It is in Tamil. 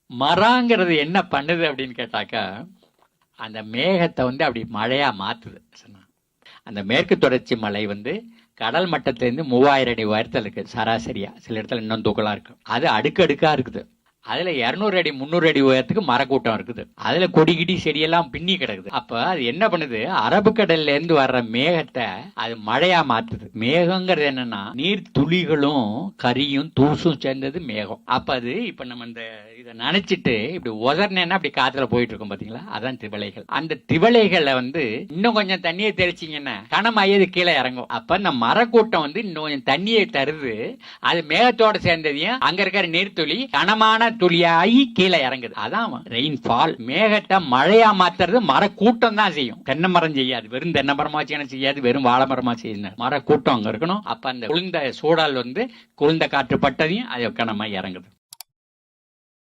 மரங்கிறது என்ன பண்ணுது அப்படின்னு கேட்டாக்கா, அந்த மேகத்தை வந்து அப்படி மழையா மாத்துது சொன்னா. அந்த மேற்கு தொடர்ச்சி மலை வந்து கடல் மட்டத்திலேருந்து 3000 அடி உயரத்தில் இருக்குது சராசரியா. சில இடத்துல இன்னும் தூக்கலா இருக்கு. அது அடுக்கடுக்கா இருக்குது. அதுல 200 அடி 300 அடி உயரத்துக்கு மரக்கூட்டம் இருக்குது. அதுல கொடி கிடி செடியெல்லாம் பின்னி கிடக்குது. அப்ப அது என்ன பண்ணுது, அரபிக்கடல்ல இருந்து வர்ற மேகத்தை அது மழையா மாத்துது. மேகங்கிறது என்னன்னா நீர் துளிகளும் கரியும் தூசும் சேர்ந்தது மேகம். அப்ப அது இப்ப நம்ம இந்த இதை நினைச்சிட்டு இப்படி உதர்னேன்னா அப்படி காத்துல போயிட்டு இருக்கும் பாத்தீங்களா, அதான் திவலைகள். அந்த திவலைகளை வந்து இன்னும் கொஞ்சம் தண்ணியை தெளிச்சிங்கன்னா கனமாயது கீழே இறங்கும். அப்ப இந்த மரக்கூட்டம் வந்து இன்னும் கொஞ்சம் தண்ணியை தருது. அது மேகத்தோட சேர்ந்ததையும் அங்க இருக்கிற நீர்த்துளி கனமான துளியாகி கீழே இறங்குது. அதான் ரெயின்ஃபால். மேகத்தை மழையா மாத்துறது மர கூட்டம் தான் செய்யும். தென்னை மரம் செய்யாது. வெறும் தென்னை மரமா செய்யாது, வெறும் வாழை மரமா செய்யணும். மர கூட்டம் அங்க இருக்கணும். அப்ப அந்த குளிர்ந்த சூழல் வந்து குளிர்ந்த காற்று பட்டதையும் அது கனமா இறங்குது.